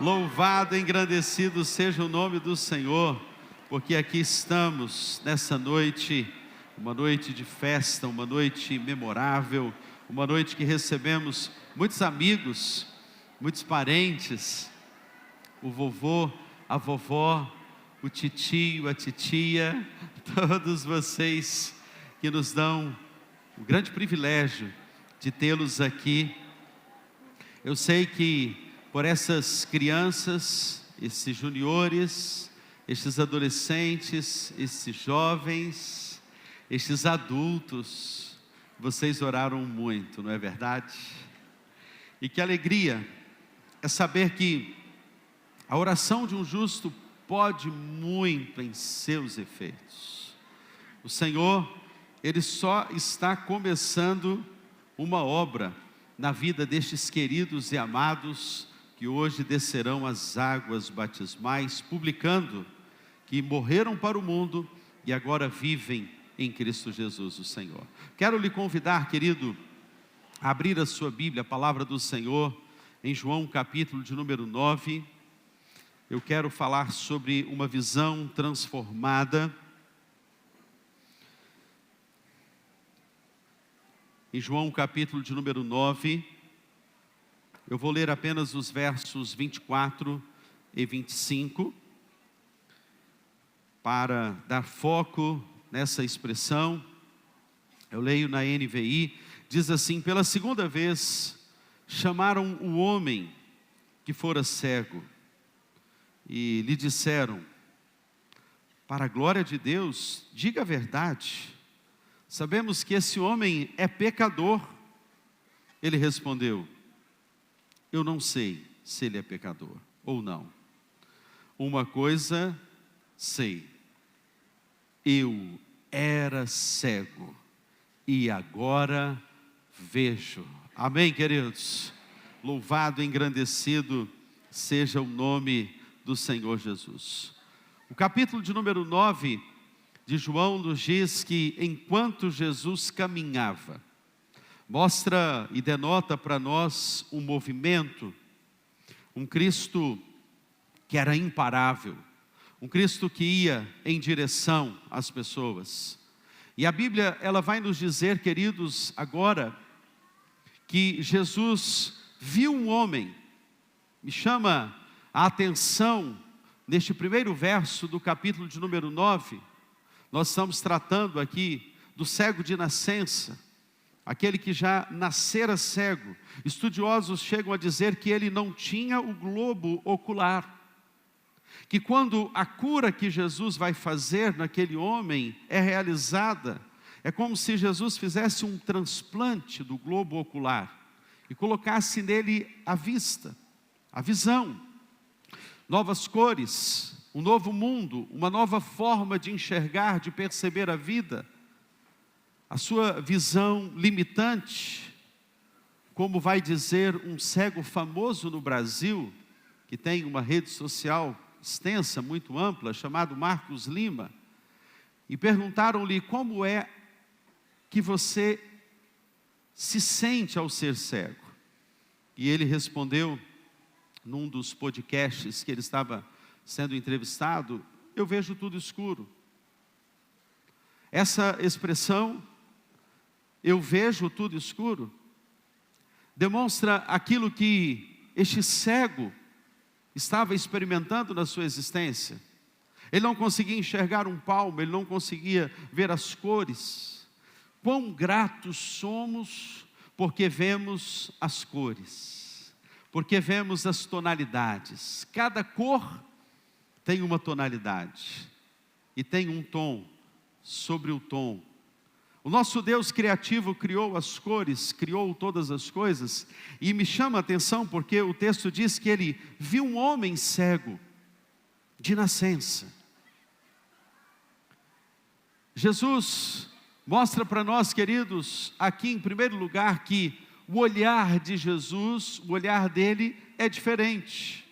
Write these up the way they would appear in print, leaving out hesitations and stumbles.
Louvado, engrandecido seja o nome do Senhor, porque aqui estamos nessa noite, uma noite de festa, uma noite memorável, uma noite que recebemos muitos amigos, muitos parentes, o vovô, a vovó, o titio, a titia, todos vocês que nos dão o grande privilégio de tê-los aqui. Eu sei que por essas crianças, esses juniores, estes adolescentes, esses jovens, estes adultos, vocês oraram muito, não é verdade? E que alegria é saber que a oração de um justo pode muito em seus efeitos. O Senhor, Ele só está começando uma obra na vida destes queridos e amados que hoje descerão as águas batismais, publicando que morreram para o mundo e agora vivem em Cristo Jesus, o Senhor. Quero lhe convidar, querido, a abrir a sua Bíblia, a palavra do Senhor, em João capítulo de número 9. Eu quero falar sobre uma visão transformada. Em João capítulo de número 9, eu vou ler apenas os versos 24 e 25, para dar foco nessa expressão. Eu leio na NVI, diz assim: pela segunda vez, chamaram o homem que fora cego, e lhe disseram: para a glória de Deus, diga a verdade, sabemos que esse homem é pecador. Ele respondeu: eu não sei se ele é pecador ou não. Uma coisa sei, eu era cego e agora vejo. Amém, queridos? Louvado e engrandecido seja o nome do Senhor Jesus. O capítulo de número 9 de João nos diz que enquanto Jesus caminhava, mostra e denota para nós um movimento, um Cristo que era imparável, um Cristo que ia em direção às pessoas. E a Bíblia, ela vai nos dizer, queridos, agora, que Jesus viu um homem. Me chama a atenção, neste primeiro verso do capítulo de número 9, nós estamos tratando aqui do cego de nascença, aquele que já nascera cego. Estudiosos chegam a dizer que ele não tinha o globo ocular, que quando a cura que Jesus vai fazer naquele homem é realizada, é como se Jesus fizesse um transplante do globo ocular e colocasse nele a vista, a visão, novas cores, um novo mundo, uma nova forma de enxergar, de perceber a vida. A sua visão limitante, como vai dizer um cego famoso no Brasil, que tem uma rede social extensa, muito ampla, chamado Marcos Lima, e perguntaram-lhe: como é que você se sente ao ser cego? E ele respondeu, num dos podcasts que ele estava sendo entrevistado: eu vejo tudo escuro. Essa expressão, eu vejo tudo escuro, demonstra aquilo que este cego estava experimentando na sua existência. Ele não conseguia enxergar um palmo, ele não conseguia ver as cores. Quão gratos somos porque vemos as cores, porque vemos as tonalidades. Cada cor tem uma tonalidade e tem um tom sobre o tom. O nosso Deus criativo criou as cores, criou todas as coisas, e me chama a atenção porque o texto diz que ele viu um homem cego de nascença. Jesus mostra para nós, queridos, aqui em primeiro lugar, que o olhar de Jesus, o olhar dele é diferente.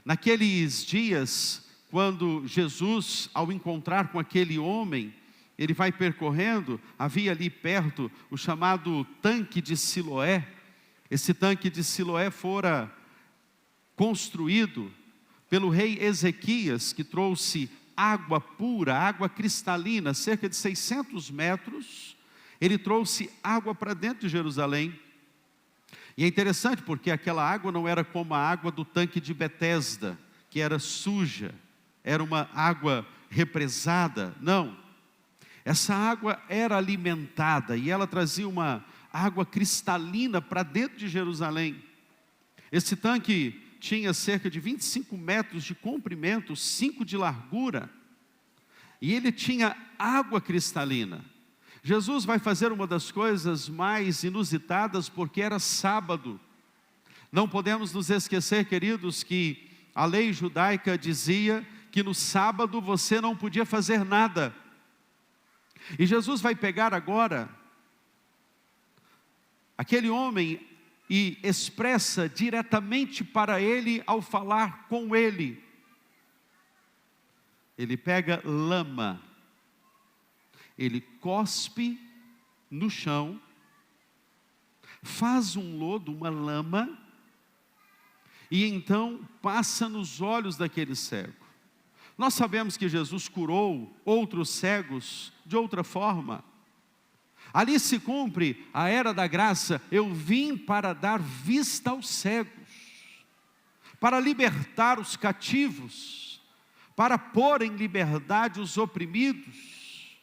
Naqueles dias, quando Jesus, ao encontrar com aquele homem, ele vai percorrendo, havia ali perto o chamado tanque de Siloé. Esse tanque de Siloé fora construído pelo rei Ezequias, que trouxe água pura, água cristalina, cerca de 600 metros, ele trouxe água para dentro de Jerusalém. E é interessante porque aquela água não era como a água do tanque de Betesda, que era suja, era uma água represada. Não, essa água era alimentada e ela trazia uma água cristalina para dentro de Jerusalém. Esse tanque tinha cerca de 25 metros de comprimento, 5 de largura, e ele tinha água cristalina. Jesus vai fazer uma das coisas mais inusitadas, porque era sábado. Não podemos nos esquecer, queridos, que a lei judaica dizia que no sábado você não podia fazer nada. E Jesus vai pegar agora aquele homem e expressa diretamente para ele ao falar com ele. Ele pega lama, ele cospe no chão, faz um lodo, uma lama, e então passa nos olhos daquele cego. Nós sabemos que Jesus curou outros cegos de outra forma. Ali se cumpre a era da graça. Eu vim para dar vista aos cegos, para libertar os cativos, para pôr em liberdade os oprimidos.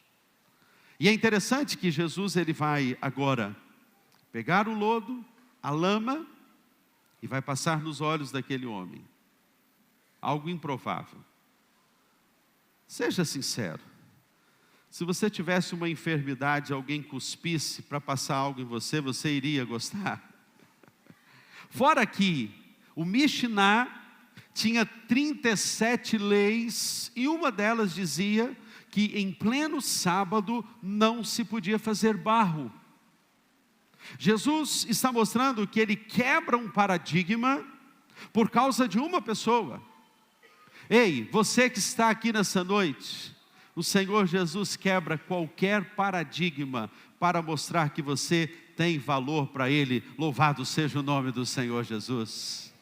E é interessante que Jesus ele vai agora pegar o lodo, a lama, e vai passar nos olhos daquele homem. Algo improvável. Seja sincero. Se você tivesse uma enfermidade, alguém cuspisse para passar algo em você, você iria gostar? Fora que o Mishnah tinha 37 leis, e uma delas dizia que em pleno sábado não se podia fazer barro. Jesus está mostrando que ele quebra um paradigma por causa de uma pessoa. Ei, você que está aqui nessa noite, o Senhor Jesus quebra qualquer paradigma para mostrar que você tem valor para Ele. Louvado seja o nome do Senhor Jesus.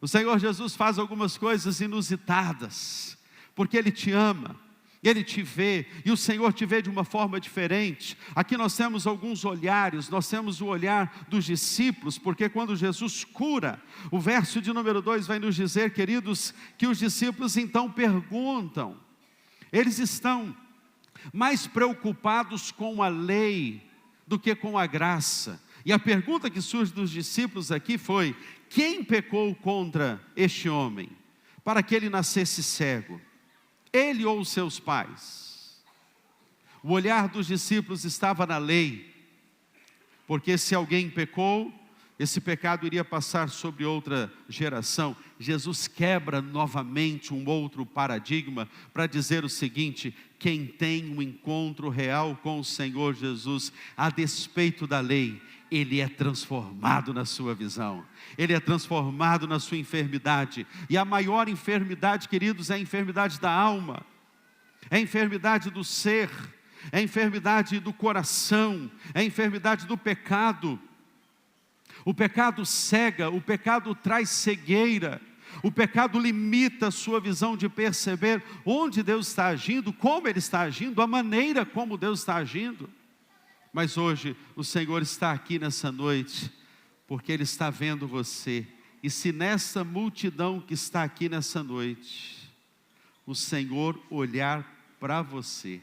O Senhor Jesus faz algumas coisas inusitadas, porque Ele te ama, Ele te vê, e o Senhor te vê de uma forma diferente. Aqui nós temos alguns olhares. Nós temos o olhar dos discípulos, porque quando Jesus cura, o verso de número 2 vai nos dizer, queridos, que os discípulos então perguntam. Eles estão mais preocupados com a lei do que com a graça. E a pergunta que surge dos discípulos aqui foi: quem pecou contra este homem, para que ele nascesse cego? Ele ou os seus pais? O olhar dos discípulos estava na lei, porque se alguém pecou, esse pecado iria passar sobre outra geração. Jesus quebra novamente um outro paradigma para dizer o seguinte: quem tem um encontro real com o Senhor Jesus, a despeito da lei, ele é transformado na sua visão, ele é transformado na sua enfermidade. E a maior enfermidade, queridos, é a enfermidade da alma, é a enfermidade do ser, é a enfermidade do coração, é a enfermidade do pecado. O pecado cega, o pecado traz cegueira, o pecado limita a sua visão de perceber onde Deus está agindo, como Ele está agindo, a maneira como Deus está agindo. Mas hoje o Senhor está aqui nessa noite, porque Ele está vendo você. E se nessa multidão que está aqui nessa noite, o Senhor olhar para você,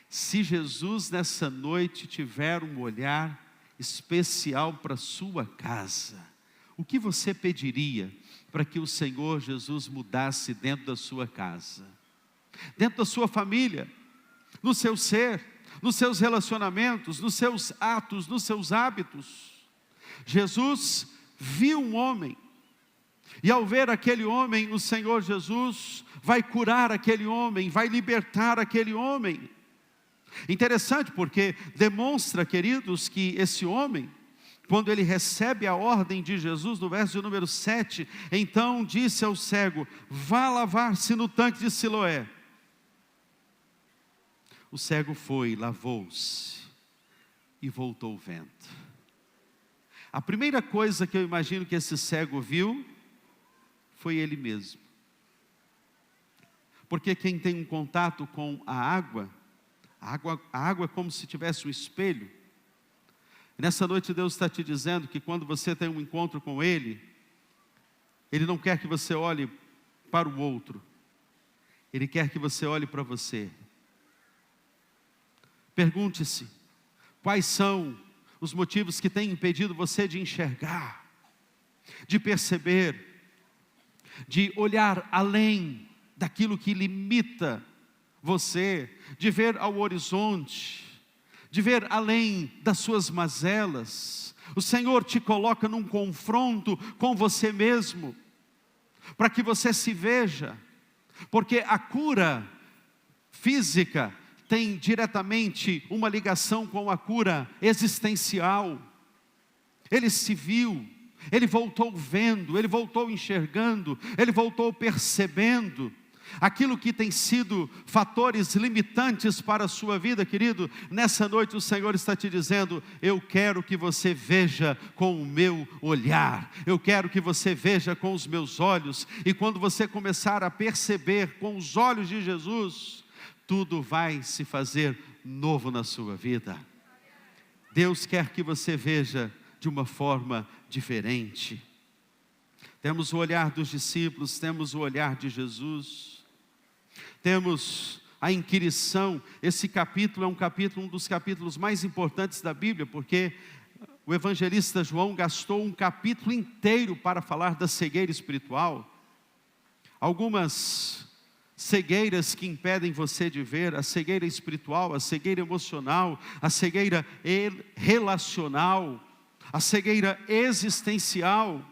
se Jesus nessa noite tiver um olhar especial para a sua casa, o que você pediria para que o Senhor Jesus mudasse dentro da sua casa, dentro da sua família, no seu ser, nos seus relacionamentos, nos seus atos, nos seus hábitos? Jesus viu um homem, e ao ver aquele homem, o Senhor Jesus vai curar aquele homem, vai libertar aquele homem. Interessante, porque demonstra, queridos, que esse homem, quando ele recebe a ordem de Jesus, no verso de número 7, então disse ao cego: vá lavar-se no tanque de Siloé. O cego foi, lavou-se e voltou vendo. A primeira coisa que eu imagino que esse cego viu foi ele mesmo. Porque quem tem um contato com a água é como se tivesse um espelho. E nessa noite Deus está te dizendo que quando você tem um encontro com Ele, Ele não quer que você olhe para o outro, Ele quer que você olhe para você. Pergunte-se, quais são os motivos que têm impedido você de enxergar, de perceber, de olhar além daquilo que limita você, de ver ao horizonte, de ver além das suas mazelas. O Senhor te coloca num confronto com você mesmo, para que você se veja, porque a cura física tem diretamente uma ligação com a cura existencial. Ele se viu, ele voltou vendo, ele voltou enxergando, ele voltou percebendo aquilo que tem sido fatores limitantes para a sua vida, querido. Nessa noite o Senhor está te dizendo: eu quero que você veja com o meu olhar, eu quero que você veja com os meus olhos, e quando você começar a perceber com os olhos de Jesus, tudo vai se fazer novo na sua vida. Deus quer que você veja de uma forma diferente. Temos o olhar dos discípulos, temos o olhar de Jesus, temos a inquirição. Esse capítulo é um dos capítulos mais importantes da Bíblia, porque o evangelista João gastou um capítulo inteiro para falar da cegueira espiritual. Algumas cegueiras que impedem você de ver: a cegueira espiritual, a cegueira emocional, a cegueira relacional, a cegueira existencial.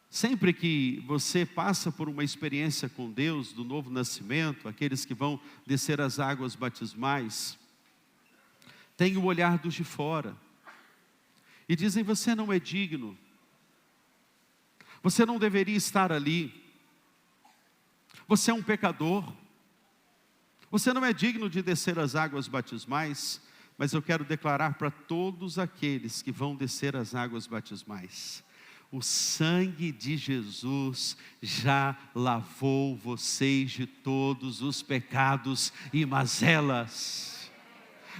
Sempre que você passa por uma experiência com Deus, do novo nascimento, aqueles que vão descer as águas batismais, tem o olhar dos de fora, e dizem: você não é digno, você não deveria estar ali, você é um pecador, você não é digno de descer as águas batismais. Mas eu quero declarar para todos aqueles que vão descer as águas batismais: o sangue de Jesus já lavou vocês de todos os pecados e mazelas.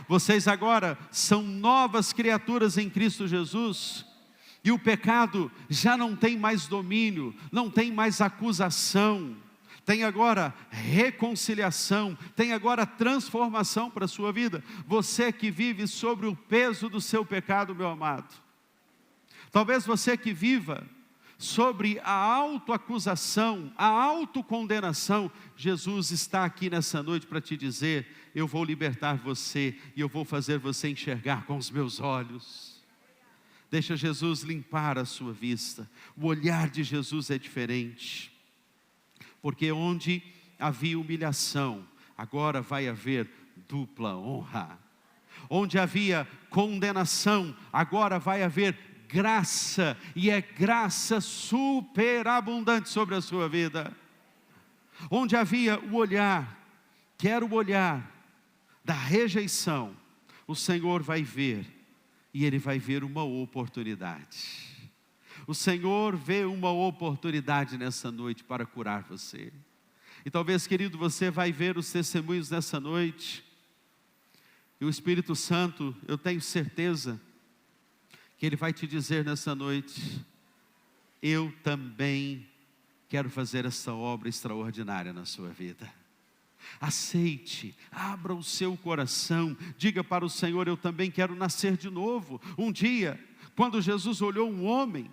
Vocês agora são novas criaturas em Cristo Jesus, e o pecado já não tem mais domínio, não tem mais acusação, tem agora reconciliação, tem agora transformação para a sua vida. Você que vive sobre o peso do seu pecado, meu amado, talvez você que viva sobre a autoacusação, a autocondenação, Jesus está aqui nessa noite para te dizer: eu vou libertar você, e eu vou fazer você enxergar com os meus olhos. Deixa Jesus limpar a sua vista. O olhar de Jesus é diferente, porque onde havia humilhação, agora vai haver dupla honra. Onde havia condenação, agora vai haver graça, e é graça superabundante sobre a sua vida. Onde havia o olhar, que era o olhar da rejeição, o Senhor vai ver, e Ele vai ver uma oportunidade. O Senhor vê uma oportunidade nessa noite para curar você. E talvez, querido, você vai ver os testemunhos nessa noite, e o Espírito Santo, eu tenho certeza que Ele vai te dizer nessa noite: eu também quero fazer essa obra extraordinária na sua vida. Aceite, abra o seu coração, diga para o Senhor: eu também quero nascer de novo. Um dia, quando Jesus olhou um homem,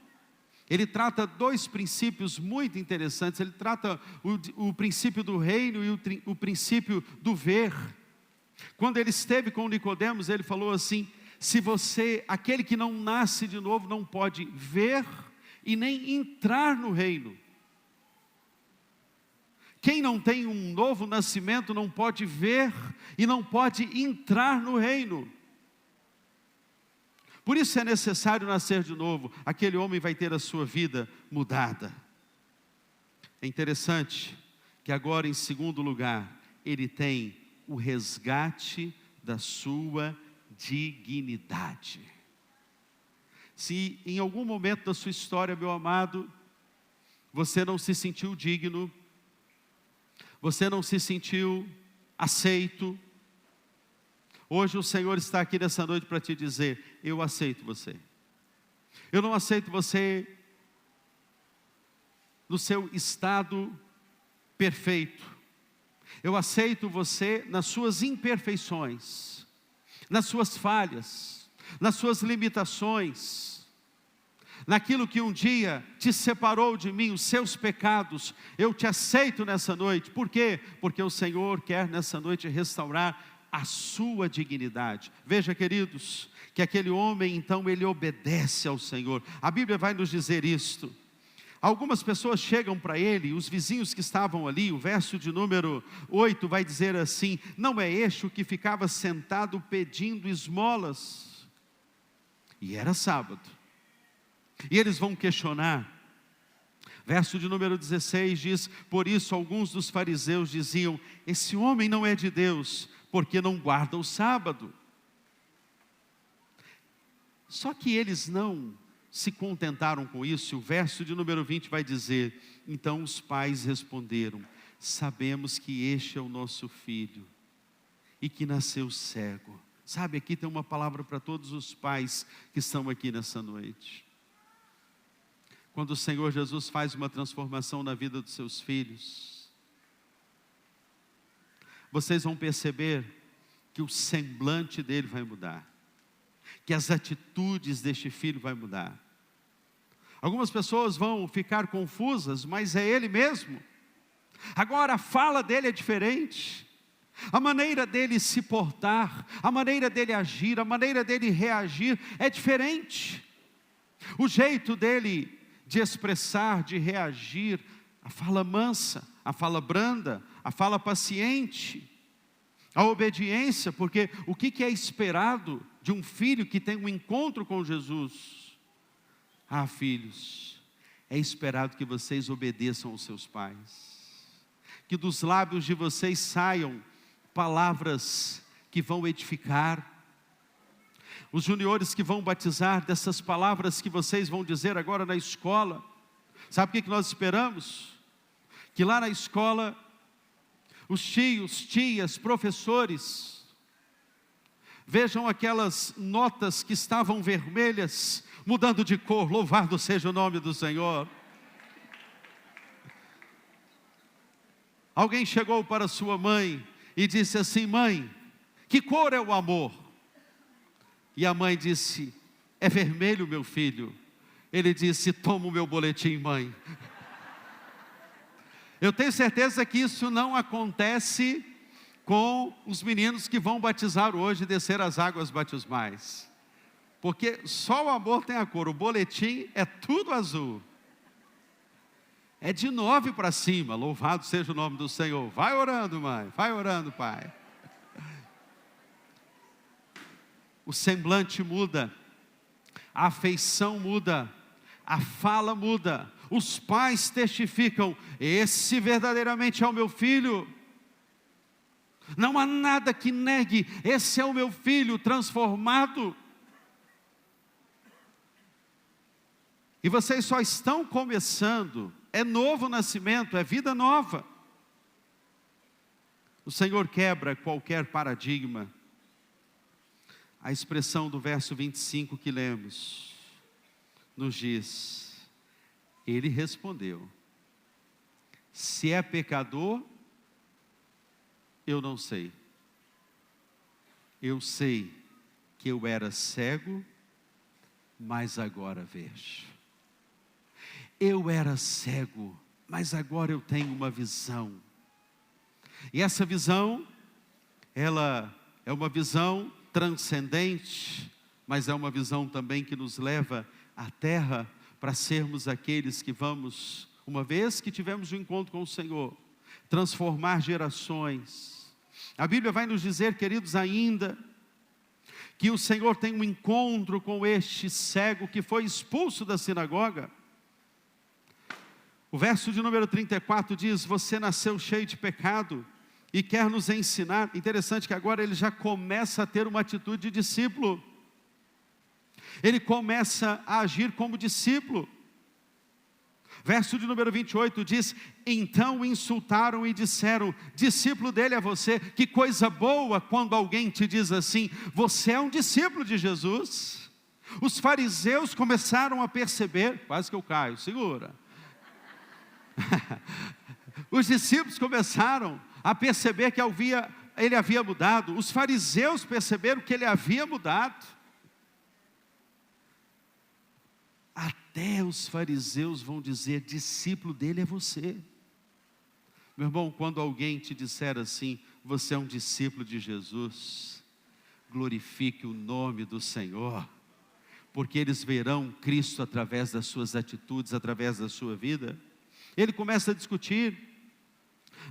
Ele trata dois princípios muito interessantes. Ele trata o princípio do reino e o princípio do ver. Quando Ele esteve com Nicodemos, Ele falou assim: aquele que não nasce de novo não pode ver e nem entrar no reino. Quem não tem um novo nascimento não pode ver e não pode entrar no reino. Por isso é necessário nascer de novo. Aquele homem vai ter a sua vida mudada. É interessante que agora, em segundo lugar, ele tem o resgate da sua dignidade. Se em algum momento da sua história, meu amado, você não se sentiu digno, você não se sentiu aceito, hoje o Senhor está aqui nessa noite para te dizer: eu aceito você. Eu não aceito você no seu estado perfeito. Eu aceito você nas suas imperfeições, nas suas falhas, nas suas limitações, naquilo que um dia te separou de mim, os seus pecados. Eu te aceito nessa noite. Por quê? Porque o Senhor quer nessa noite restaurar a sua dignidade. Veja, queridos, que aquele homem então ele obedece ao Senhor. A Bíblia vai nos dizer isto. Algumas pessoas chegam para ele, os vizinhos que estavam ali, o verso de número 8 vai dizer assim: não é este o que ficava sentado pedindo esmolas? E era sábado. E eles vão questionar. Verso de número 16 diz: por isso alguns dos fariseus diziam: esse homem não é de Deus, porque não guarda o sábado. Só que eles não se contentaram com isso. O verso de número 20 vai dizer: então os pais responderam: sabemos que este é o nosso filho e que nasceu cego. Sabe, aqui tem uma palavra para todos os pais que estão aqui nessa noite. Quando o Senhor Jesus faz uma transformação na vida dos seus filhos, vocês vão perceber que o semblante dele vai mudar, que as atitudes deste filho vai mudar. Algumas pessoas vão ficar confusas, mas é ele mesmo. Agora a fala dele é diferente, a maneira dele se portar, a maneira dele agir, a maneira dele reagir é diferente. O jeito dele de expressar, de reagir, a fala mansa, a fala branda, a fala paciente, a obediência, porque o que é esperado de um filho que tem um encontro com Jesus? Ah, filhos, é esperado que vocês obedeçam aos seus pais, que dos lábios de vocês saiam palavras que vão edificar. Os juniores que vão batizar, dessas palavras que vocês vão dizer agora na escola, sabe o que nós esperamos? Que lá na escola, os tios, tias, professores, vejam aquelas notas que estavam vermelhas, mudando de cor. Louvado seja o nome do Senhor. Alguém chegou para sua mãe e disse assim: mãe, que cor é o amor? E a mãe disse: é vermelho, meu filho. Ele disse: toma o meu boletim, mãe. Eu tenho certeza que isso não acontece com os meninos que vão batizar hoje e descer as águas batismais, porque só o amor tem a cor. O boletim é tudo azul, é de 9 para cima. Louvado seja o nome do Senhor. Vai orando, mãe, vai orando, pai. O semblante muda, a afeição muda, a fala muda. Os pais testificam: esse verdadeiramente é o meu filho. Não há nada que negue: esse é o meu filho transformado. E vocês só estão começando, é novo nascimento, é vida nova. O Senhor quebra qualquer paradigma. A expressão do verso 25 que lemos, nos diz: ele respondeu: se é pecador, eu não sei. Eu sei que eu era cego, mas agora vejo. Eu era cego, mas agora eu tenho uma visão. E essa visão, ela é uma visão transcendente, mas é uma visão também que nos leva à terra, para sermos aqueles que vamos, uma vez que tivemos um encontro com o Senhor, transformar gerações. A Bíblia vai nos dizer, queridos, ainda, que o Senhor tem um encontro com este cego que foi expulso da sinagoga. O verso de número 34 diz: você nasceu cheio de pecado e quer nos ensinar. Interessante que agora ele já começa a ter uma atitude de discípulo. Ele começa a agir como discípulo. Verso de número 28 diz: então o insultaram e disseram: discípulo dele é você. Que coisa boa quando alguém te diz assim: você é um discípulo de Jesus. Os fariseus começaram a perceber, quase que eu caio, segura. Os discípulos começaram a perceber que ele havia mudado. Os fariseus perceberam que ele havia mudado. Até os fariseus vão dizer: discípulo dele é você. Meu irmão, quando alguém te disser assim: você é um discípulo de Jesus, glorifique o nome do Senhor, porque eles verão Cristo através das suas atitudes, através da sua vida. Ele começa a discutir.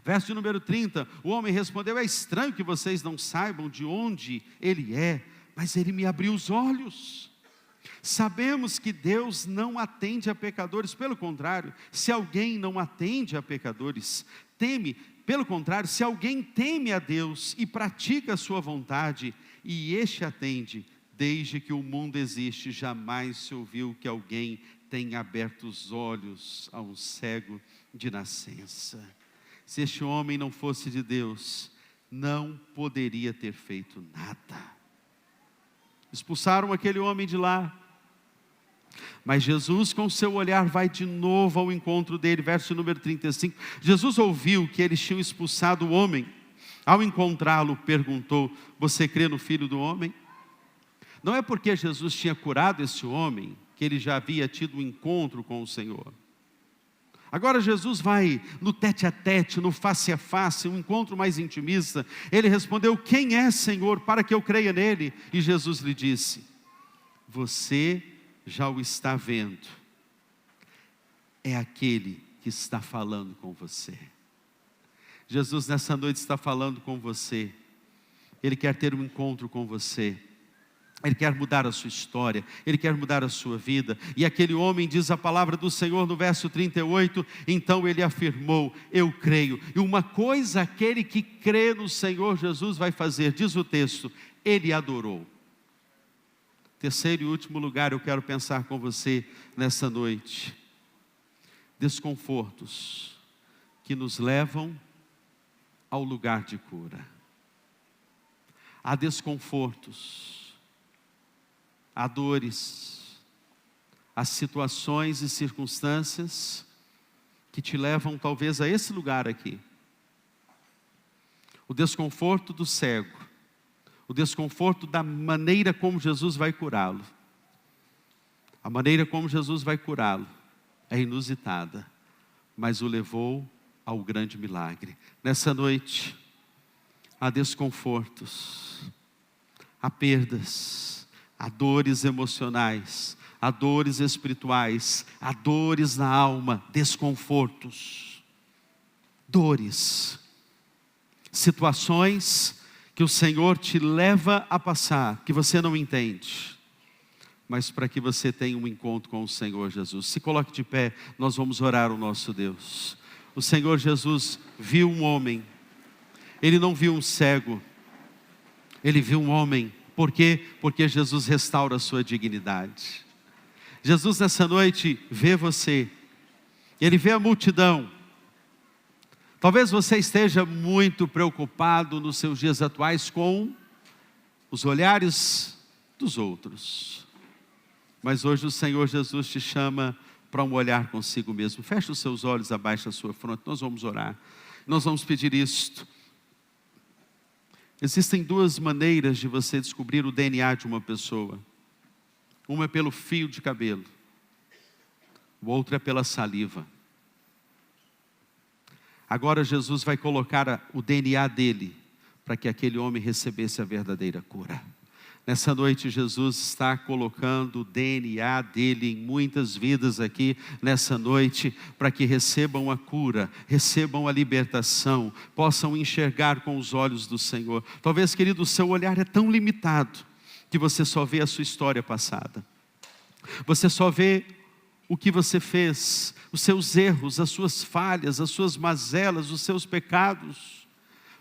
Verso de número 30, o homem respondeu: é estranho que vocês não saibam de onde ele é, mas ele me abriu os olhos. Sabemos que Deus não atende a pecadores, pelo contrário, se alguém não atende a pecadores, pelo contrário, se alguém teme a Deus e pratica a sua vontade, e este atende, desde que o mundo existe, jamais se ouviu que alguém tenha aberto os olhos a um cego de nascença. Se este homem não fosse de Deus, não poderia ter feito nada. Expulsaram aquele homem de lá, mas Jesus com seu olhar vai de novo ao encontro dele. Verso número 35, Jesus ouviu que eles tinham expulsado o homem. Ao encontrá-lo, perguntou: você crê no Filho do Homem? Não é porque Jesus tinha curado esse homem que ele já havia tido um encontro com o Senhor. Agora Jesus vai no tete a tete, no face a face, um encontro mais intimista. Ele respondeu: quem é, Senhor, para que eu creia nele? E Jesus lhe disse: você já o está vendo, é aquele que está falando com você. Jesus nessa noite está falando com você. Ele quer ter um encontro com você. Ele quer mudar a sua história, Ele quer mudar a sua vida. E aquele homem, diz a palavra do Senhor no verso 38, então ele afirmou: eu creio. E uma coisa aquele que crê no Senhor Jesus vai fazer, diz o texto, ele adorou. Terceiro e último lugar, eu quero pensar com você nessa noite. Desconfortos que nos levam ao lugar de cura. Há desconfortos, há dores, há situações e circunstâncias que te levam talvez a esse lugar aqui. O desconforto do cego, o desconforto da maneira como Jesus vai curá-lo. A maneira como Jesus vai curá-lo é inusitada, mas o levou ao grande milagre. Nessa noite, há desconfortos, há perdas, há dores emocionais, há dores espirituais, há dores na alma, desconfortos, dores, situações que o Senhor te leva a passar, que você não entende, mas para que você tenha um encontro com o Senhor Jesus. Se coloque de pé, nós vamos orar ao nosso Deus. O Senhor Jesus viu um homem, Ele não viu um cego, Ele viu um homem. Por quê? Porque Jesus restaura a sua dignidade. Jesus nessa noite vê você, Ele vê a multidão. Talvez você esteja muito preocupado nos seus dias atuais com os olhares dos outros. Mas hoje o Senhor Jesus te chama para um olhar consigo mesmo. Feche os seus olhos, abaixe a sua fronte, nós vamos orar. Nós vamos pedir isto. Existem duas maneiras de você descobrir o DNA de uma pessoa. Uma é pelo fio de cabelo, o outro é pela saliva. Agora Jesus vai colocar o DNA dele, para que aquele homem recebesse a verdadeira cura. Nessa noite Jesus está colocando o DNA dele em muitas vidas aqui, nessa noite, para que recebam a cura, recebam a libertação, possam enxergar com os olhos do Senhor. Talvez, querido, o seu olhar é tão limitado, que você só vê a sua história passada. Você só vê o que você fez, os seus erros, as suas falhas, as suas mazelas, os seus pecados.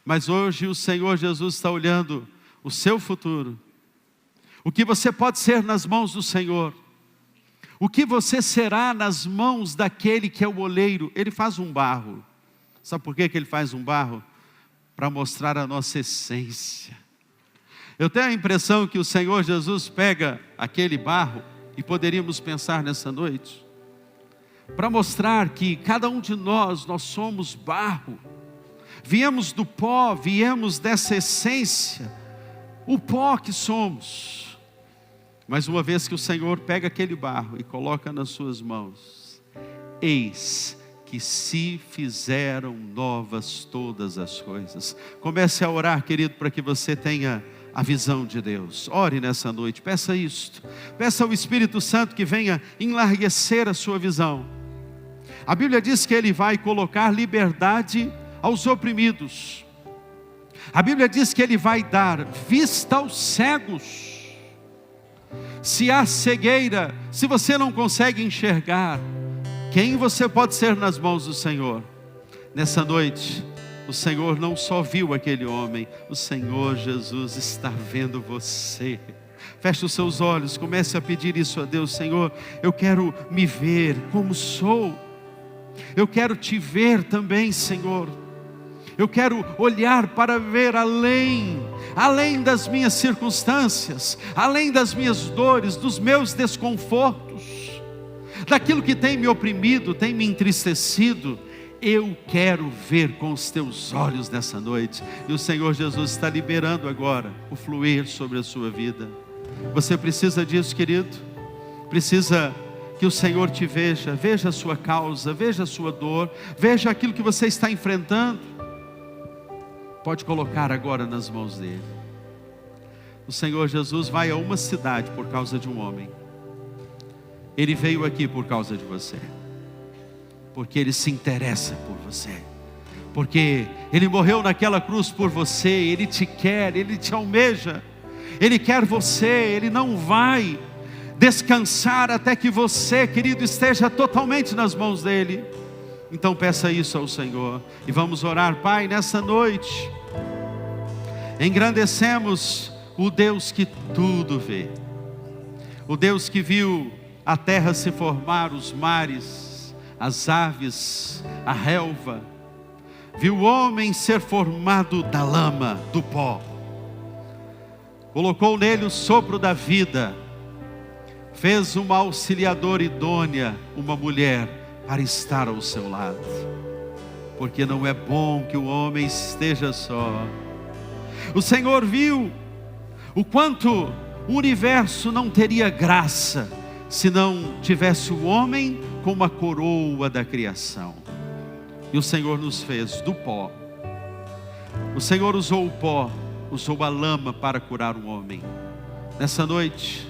Mas hoje o Senhor Jesus está olhando o seu futuro. O que você pode ser nas mãos do Senhor. O que você será nas mãos daquele que é o oleiro. Ele faz um barro. Sabe por que ele faz um barro? Para mostrar a nossa essência. Eu tenho a impressão que o Senhor Jesus pega aquele barro, e poderíamos pensar nessa noite, para mostrar que cada um de nós somos barro. Viemos do pó, viemos dessa essência, o pó que somos. Mas uma vez que o Senhor pega aquele barro e coloca nas suas mãos, eis que se fizeram novas todas as coisas. Comece a orar, querido, para que você tenha a visão de Deus. Ore nessa noite, peça isto. Peça ao Espírito Santo que venha enlarguecer a sua visão. A Bíblia diz que Ele vai colocar liberdade aos oprimidos. A Bíblia diz que Ele vai dar vista aos cegos. Se há cegueira, se você não consegue enxergar, quem você pode ser nas mãos do Senhor? Nessa noite, o Senhor não só viu aquele homem, o Senhor Jesus está vendo você. Feche os seus olhos, comece a pedir isso a Deus. Senhor, eu quero me ver como sou. Eu quero te ver também, Senhor. Eu quero olhar para ver além das minhas circunstâncias, além das minhas dores, dos meus desconfortos, daquilo que tem me oprimido, tem me entristecido. Eu quero ver com os teus olhos nessa noite. E o Senhor Jesus está liberando agora o fluir sobre a sua vida. Você precisa disso, querido? Precisa que o Senhor te veja, veja a sua causa, veja a sua dor, veja aquilo que você está enfrentando. Pode colocar agora nas mãos dele. O Senhor Jesus vai a uma cidade por causa de um homem. Ele veio aqui por causa de você, porque Ele se interessa por você, porque Ele morreu naquela cruz por você. Ele te quer, Ele te almeja, Ele quer você. Ele não vai descansar até que você, querido, esteja totalmente nas mãos dEle. Então peça isso ao Senhor, e vamos orar. Pai, nessa noite, engrandecemos o Deus que tudo vê, o Deus que viu a terra se formar, os mares, as aves, a relva, viu o homem ser formado da lama, do pó, colocou nele o sopro da vida, fez uma auxiliadora idônea, uma mulher, para estar ao seu lado, porque não é bom que o homem esteja só. O Senhor viu o quanto o universo não teria graça se não tivesse o homem como a coroa da criação. E o Senhor nos fez do pó. O Senhor usou o pó, usou a lama para curar o homem. Nessa noite,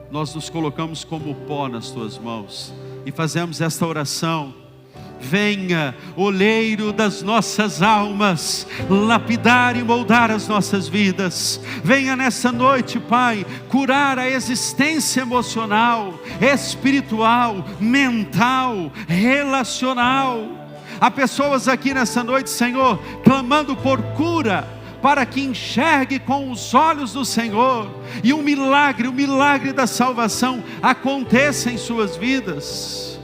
nós nos colocamos como pó nas tuas mãos e fazemos esta oração. Venha, oleiro das nossas almas, lapidar e moldar as nossas vidas. Venha nessa noite, Pai, curar a existência emocional, espiritual, mental, relacional. Há pessoas aqui nessa noite, Senhor, clamando por cura, para que enxergue com os olhos do Senhor, e o milagre da salvação aconteça em suas vidas,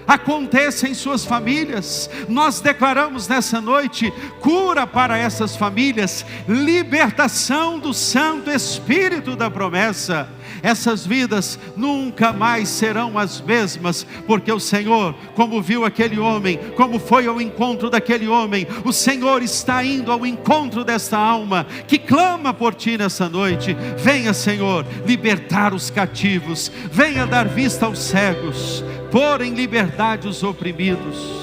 aconteça em suas famílias. Nós declaramos nessa noite cura para essas famílias, libertação do Santo Espírito da promessa. Essas vidas nunca mais serão as mesmas, porque o Senhor, como viu aquele homem, como foi ao encontro daquele homem, o Senhor está indo ao encontro desta alma que clama por ti nessa noite. Venha, Senhor, libertar os cativos, venha dar vista aos cegos, pôr em liberdade os oprimidos.